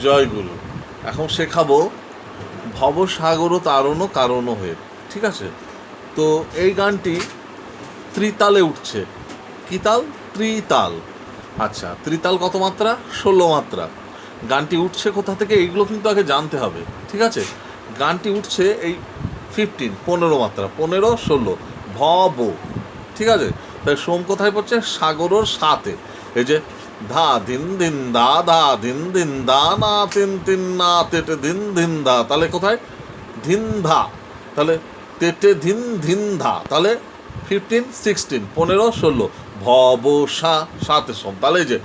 জয়গুরু। এখন শেখাবো ভবসাগর তারণ কারণ হয়ে। ঠিক আছে, তো এই গানটি ত্রিতালে উঠছে। কি তাল? ত্রিতাল। আচ্ছা, ত্রিতাল কত মাত্রা? 16 মাত্রা। গানটি উঠছে কোথা থেকে এইগুলো কিন্তু আগে জানতে হবে। ঠিক আছে, গানটি উঠছে এই 15 মাত্রা, 15 16 ভব। ঠিক আছে, তাই সোম কোথায় পড়ছে? সাগরর সাথে। এই যে ধা ধিন ধিন দা ধা ধিন ধিন দা না তিন তিন না তেটে ধিন ধিন দা, তাহলে কোথায়? ধিন ধা। তাহলে তেটে ধিন ধিন ধা, তাহলে 15 16 15 16 ভব সাথে সোম। তাহলে এই যে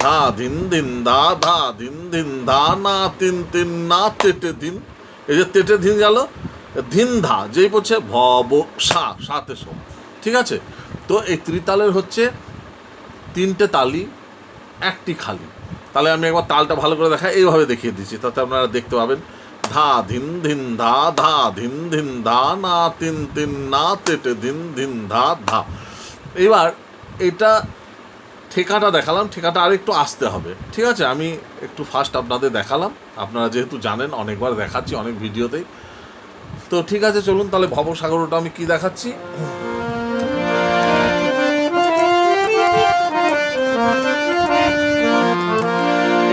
ধা ধিন ধিন দা ধা ধিন ধিন দা না তিন তিন না তেটে ধিন, এই যে তেটে ধিন গেল, ধিন ধা যেই পড়ছে ভব সাথে সোম। ঠিক আছে, তো এই ত্রিতালের হচ্ছে 3টে তালি, 1টি খালি। তাহলে আমি একবার তালটা ভালো করে দেখাই, এইভাবে দেখিয়ে দিচ্ছি, তাতে আপনারা দেখতে পাবেন। ধা ধিন ধিন ধা ধা ধিন ধিন ধা না তিন তিন না তেটে ধিন ধিন ধা ধা। এবার এটা ঠেকাটা দেখালাম, ঠেকাটা আর একটু আসতে হবে। ঠিক আছে, আমি একটু ফার্স্ট আপনাদের দেখালাম, আপনারা যেহেতু জানেন অনেকবার দেখাচ্ছি অনেক ভিডিওতেই। তো ঠিক আছে, চলুন তাহলে ভবসাগরটা আমি কি দেখাচ্ছি।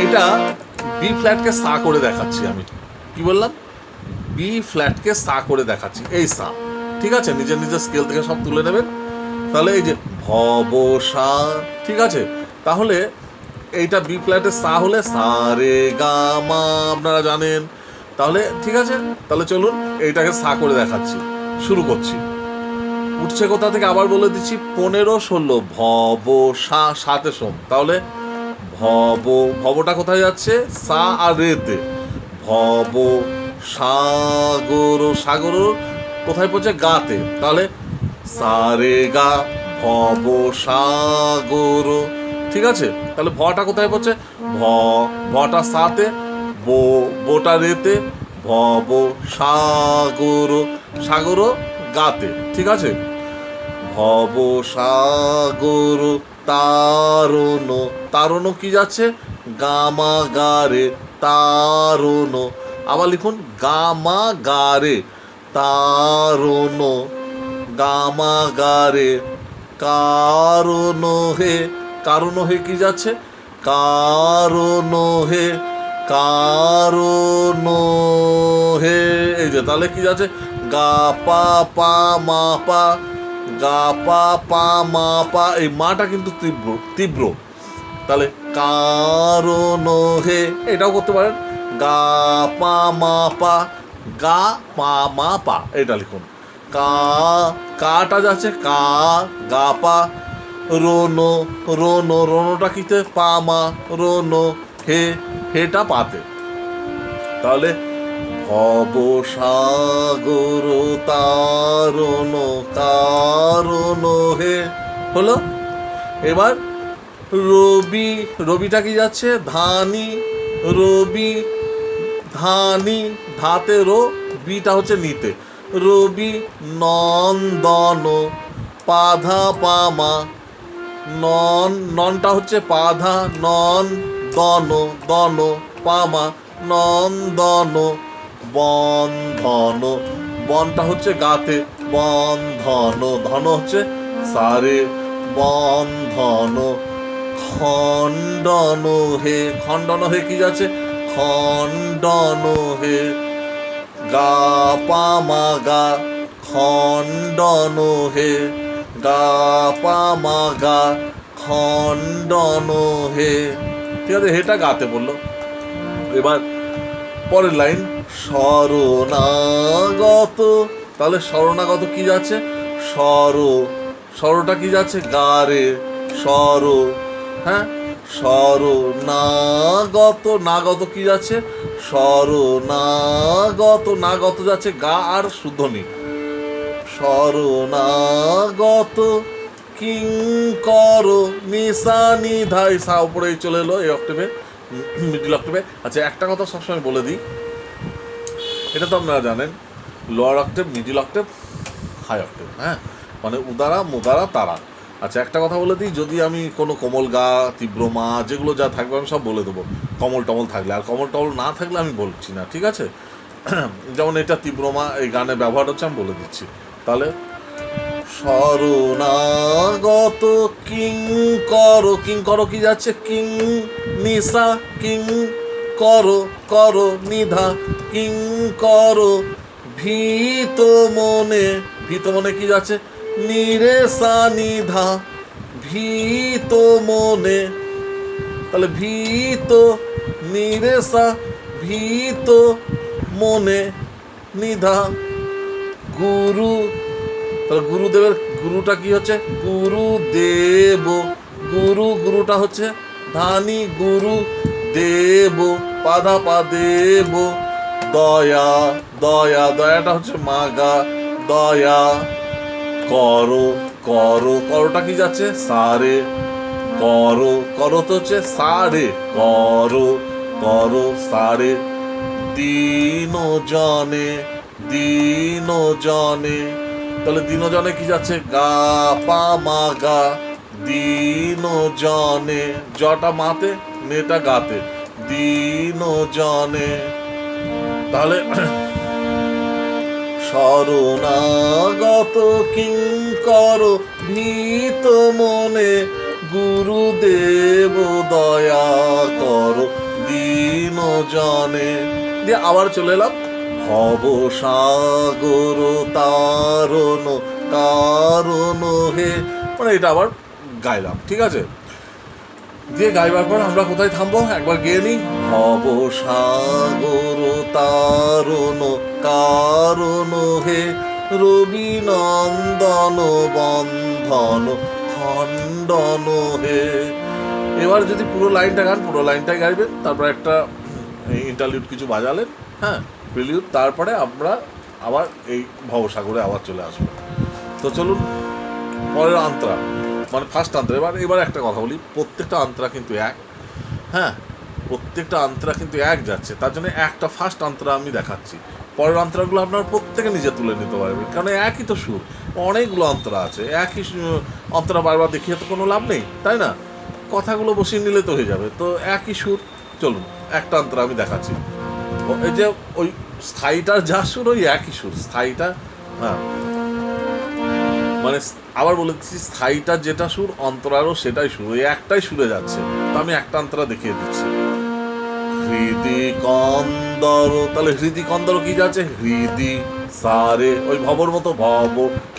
এটা বি ফ্ল্যাটকে সা করে দেখাচ্ছি আমি। কি বললাম? বি ফ্ল্যাটকে সা করে দেখাচ্ছি, এই সা। ঠিক আছে, নিজের নিজের স্কেল থেকে সব তুলে নেবেন। তাহলে এই যে ভব সা, ঠিক আছে, তাহলে এইটা বি ফ্ল্যাটের সা হলে সা রে গা মা, আপনারা জানেন। তাহলে ঠিক আছে, তাহলে চলুন এইটাকে সা করে দেখাচ্ছি। শুরু করছি। উঠছে কোথা থেকে আবার বলে দিচ্ছি, 15 16 ভব সাথে সোম। তাহলে ভবটা কোথায় যাচ্ছে? সা আর রেতে। ভব সাগর, সাগর কোথায় পড়ছে? গাতে। তাহলে সা রে গা ভব সাগর। ঠিক আছে, তাহলে ভটা কোথায় পড়ছে? ভটা সাতে, বোটা রেতে, ভব সাগর, সাগর গাতে। ঠিক আছে, ভব সাগর তারণ, তারণ কি যাচ্ছে? গামা গারে তারণ। আবার লিখুন গামা গারে তারণ, গামা গারে কারণ হে, কারণ হে কি যাচ্ছে? কারণ হে, কারণ হে। এই যে তাহলে কি যাচ্ছে? গা পা পা মা পা, গা পা পা মা পা, এই মাটা কিন্তু তীব্র তীব্র। তাহলে কারণ হে, এটাও করতে পারেন। গা পা মা পা, গা পা মা পা, এটা লিখুন। কাটা যাচ্ছে কা, গা পা, রোনো রোনো, রোনোটা কিতে? পা মা, রোনো হে, হেটা পাতে। তাহলে ভব সাগর তারণ কারণ হে হলো। এবার রবি, রবিটা কি যাচ্ছে? ধানি, রবি ধানি, ধাতে রো, বিটা হচ্ছে নিতে। রবি নন্দন পাধা পামা, ননটা হচ্ছে পাধা, নন দন দন পামা, নন্দন বন্ধন, বনটা হচ্ছে গাতে, বন্ধন, ধন হচ্ছে সারে, বন্ধন খণ্ডন হে, খণ্ডন হে কি যাচ্ছে? খণ্ডন হে, গা পামা গা খণ্ডন হে, গা পামা গা খণ্ডন হে। ঠিক আছে, হেটা গাতে বললো। এবার পরের লাইন শরণাগত, তাহলে শরণাগত কি যাচ্ছে? স্বরটা কি যাচ্ছে? গারে স্বর, হ্যাঁ, শরণাগত, নাগত কি যাচ্ছে? শরণাগত, নাগত যাচ্ছে গা আর শুদ্ধনি। শরণাগত কিঙ্কর নিশা নিধাই, সা উপরে চলে এলো এই অক্টেভে, মিডিল অক্টেভে। আচ্ছা, একটা কথা সবসময় বলে দিই, এটা তো আপনারা জানেন, lower octave, middle octave, high octave, হ্যাঁ, মানে উদারা মুদারা তারা। আচ্ছা, একটা কথা বলে দিই, যদি আমি কোনো কোমল গা, তীব্র মা, যেগুলো যা থাকবে আমি সব বলে দেবো, কমল টমল থাকলে। আর কমল টমল না থাকলে আমি বলছি না, ঠিক আছে? যেমন এটা তীব্র মা, এই গানে ব্যবহার হচ্ছে, আমি বলে দিচ্ছি। তাহলে শরণাগত কিং করো, কিং করো কি যাচ্ছে, কিং নিশা, কিং করো, করো নিধা, কিং করো ভীত মনে, ভীত মনে কি যাচ্ছে, নিরেশা নিধা, ভীত মনে। তাহলে ভীত নিরেশা, ভীত মনে নিধা, গুরু। তাহলে গুরুদেবের গুরুটা কি হচ্ছে, গুরুদেব, গুরু, গুরুটা হচ্ছে ধানি, গুরু দেব, পাধা পা দেব, দয়া, দয়া, দয়াটা হচ্ছে মাগা, দয়া করো, করো, করোটা কি যাচ্ছে, সারে, করো, করো তো হচ্ছে সারে, করো, করো সারে, দিন জনে, দিন জনে। তাহলে দিন জনে কি যাচ্ছে, গা পা মা গা, দিন জনে, জটা মাতে, নেটা গাতে, দিন জনে। তাহলে শরণাগত কিঙ্কর ভীত মনে, গুরুদেব দয়া করো দীন জনে। দিয়ে আবার চলে এলাম, ভব সাগর তারণ কারণ হে, মানে এটা আবার গাইলাম, ঠিক আছে? দিয়ে গাইবার পর আমরা কোথায় থামবো একবার গেয়ে নিই। ভব সাগর তারণ কারণ হে, রবি নন্দন বন্ধন খণ্ডন হে। এবার যদি পুরো লাইনটা গান, পুরো লাইনটাই গাইবেন, তারপর একটা ইন্টারলিউড কিছু বাজালেন, হ্যাঁ, প্রিলিউড, তারপরে আমরা আবার এই ভবসাগরে আবার চলে আসবো। তো চলুন পরের আন্ত্রা, মানে ফার্স্ট আন্ত্রা। এবার একটা কথা বলি, প্রত্যেকটা আন্ত্রা কিন্তু এক, হ্যাঁ, প্রত্যেকটা আন্ত্রা কিন্তু এক যাচ্ছে, তার জন্য একটা ফার্স্ট আন্ত্রা আমি দেখাচ্ছি। পরের অন্তরাগুলো আপনারা প্রত্যেকে নিজে তুলে নিতে পারবেন, কারণ একই তো সুর, অনেকগুলো অন্তরা আছে, একই অন্তরা বারবার দেখিয়ে তো কোনো লাভ নেই, তাই না? কথাগুলো বসিয়ে নিলে তো হয়ে যাবে, তো একই সুর। চলুন একটা অন্তরা আমি দেখাচ্ছি। এই যে ওই স্থায়ীটার যা সুর, ওই একই সুর, স্থায়ীটা, হ্যাঁ, মানে আবার বলে দিচ্ছি, স্থায়ীটার যেটা সুর, অন্তরারও সেটাই সুর, ওই একটাই সুরে যাচ্ছে। তো আমি একটা অন্তরা দেখিয়ে দিচ্ছি। হৃদি কন্দর, তাহলে হৃদি কন্দর কি যাচ্ছে, হৃদি সারে, ওই ভবর মতো ভব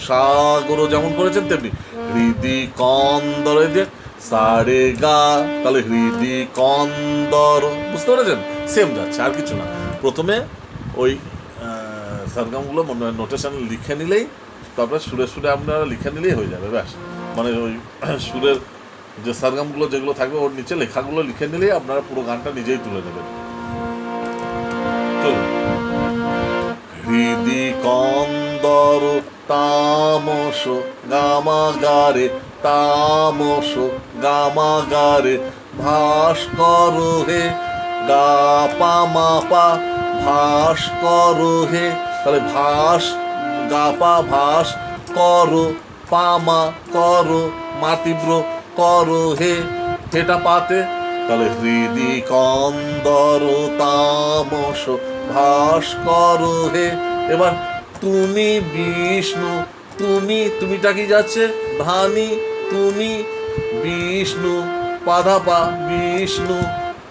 সাগর যেমন করেছেন তেমনি হৃদি কন্দর, এই যে সারে গা, তাহলে হৃদি কন্দর, বুঝতে পেরেছেন? সেম যাচ্ছে, আর কিছু না। প্রথমে ওই সারগামগুলো নোটেশন লিখে নিলেই, তারপরে সুরে সুরে আপনারা লিখে নিলেই হয়ে যাবে, ব্যাস। মানে ওই সুরের যে সারগামগুলো যেগুলো থাকবে, ওর নিচে লেখাগুলো লিখে নিলেই আপনারা পুরো গানটা নিজেই তুলে নেবেন। হৃদি কন্দর তামস গামাগারে, তামস গামাগারে, ভাস্কর হে, গা পা মা পা, ভাস্কর হে, তাহলে ভাস, গা পা ভাস, করো পা মা করো, মা তীব্র, করো হে, হেটা পাতে, তাহলে হৃদি কন্দর তামস ভাস্কর হে। এবার তুমি বিষ্ণু, তুমি, তুমিটা কি যাচ্ছে, ধানি, তুমি বিষ্ণু, পাধা পা বিষ্ণু,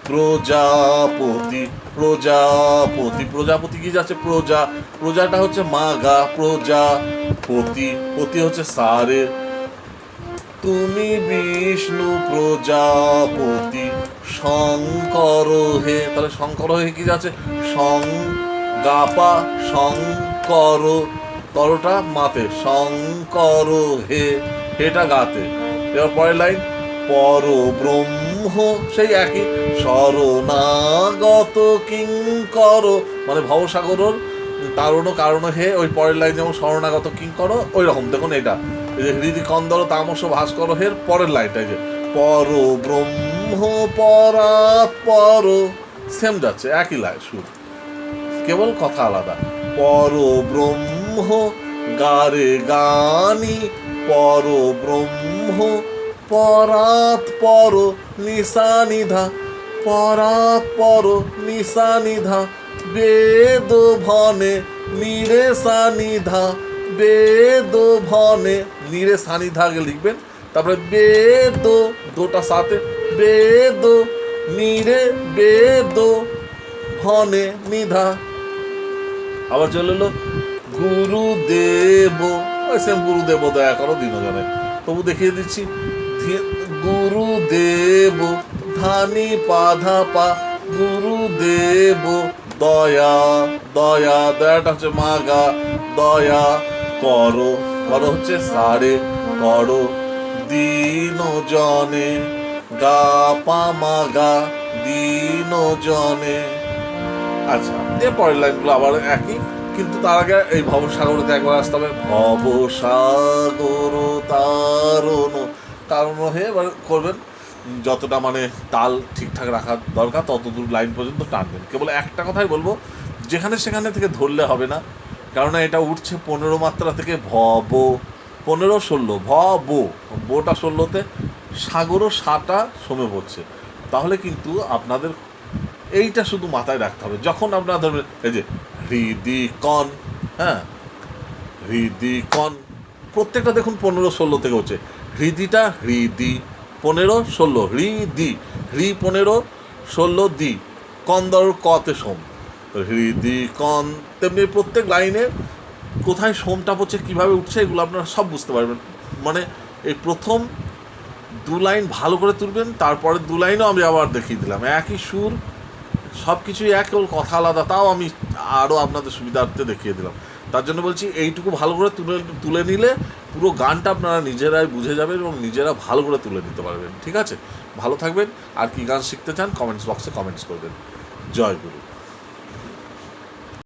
প্রজাপতি, প্রজাপতি, প্রজাপতি কি যাচ্ছে, প্রজা, প্রজাটা হচ্ছে মা গা, প্রজাপতি, পতি হচ্ছে সারে, তুমি বিষ্ণু প্রজাপতি, শঙ্কর হে, তাহলে শঙ্কর হে কি যাচ্ছে, সং গাপা শঙ্কর, করটা মাতে, শঙ্কর হে, হেটা গাতে। এবার পরের লাইন, পর ব্রহ্ম, সেই একই, শরণাগত কিঙ্কর, মানে ভবসাগর তারণ কারণ হে, ওই পরের লাইন যেমন শরণাগত কিঙ্কর, ওই রকম দেখুন এটা, এই যে হৃদি কন্দর তামস ভাস্কর হের পরের লাইনটা, এই যে পর ব্রহ্ম পরাৎ পর, সেম যাচ্ছে, একই লাইন সুর, কেবল কথা আলাদা। পর ব্রহ্ম গারে গানি, পর ব্রহ্ম পরাৎ পর নিশানিধা, পরাৎ পর নিশানিধা, বেদ ভনে নিরে সানিধা, বেদ ভনে নিরে সানিধা আগে লিখবেন, তারপরে বেদ, দোটা সাথে, বেদ নিরে বেদ ভনে নিধা। আবার চলে এলো গুরুদেব, ওই সেম গুরুদেব দয়া করো দিনজনে, তবু দেখিয়ে দিচ্ছি। গুরুদেব ধানি পাধা পা, গুরুদেব দয়া, দয়া, দয়াটা হচ্ছে মা গা, দয়া করো, করো হচ্ছে সারে, করো দীন জনে, গা পা মা গা, দীন জনে। আচ্ছা, এর পরের লাইনগুলো আবার একই, কিন্তু তার আগে এই ভবসাগরতে একবার আসতে হবে। ভবসাগর তারণ, তারণ হয়ে এবার করবেন, যতটা মানে তাল ঠিকঠাক রাখা দরকার ততদূর লাইন পর্যন্ত টানবেন। কেবল একটা কথাই বলবো, যেখানে সেখানে থেকে ধরলে হবে না, কারণ এটা উঠছে 15 মাত্রা থেকে, ভব 15 16, ভব বোটা 16তে, সাগরও সাটা সমে পড়ছে। তাহলে কিন্তু আপনাদের এইটা শুধু মাথায় রাখতে হবে যখন আপনারা ধরবেন। এই যে হৃদিকন, হ্যাঁ হৃদিকন, প্রত্যেকটা দেখুন 15 16 থেকে হচ্ছে। হৃদিটা হৃদি 15 16, হৃদি হৃ 15 16 দি, কন্দর কতে সোম, হৃদিকন। তেমনি প্রত্যেক লাইনে কোথায় সোমটা পড়ছে, কীভাবে উঠছে, এগুলো আপনারা সব বুঝতে পারবেন। মানে এই প্রথম 2 লাইন ভালো করে তুলবেন, তারপরে 2 লাইনও আমি আবার দেখিয়ে দিলাম, একই সুর, সব কিছুই এক, কেবল কথা আলাদা, তাও আমি আরও আপনাদের সুবিধার্থে দেখিয়ে দিলাম। তার জন্য বলছি এইটুকু ভালো করে তুলে নিলে পুরো গানটা আপনারা নিজেরাই বুঝে যাবেন এবং নিজেরা ভালো করে তুলে নিতে পারবেন। ঠিক আছে, ভালো থাকবেন। আর কি গান শিখতে চান কমেন্টস বক্সে কমেন্টস করবেন। জয় গুরু।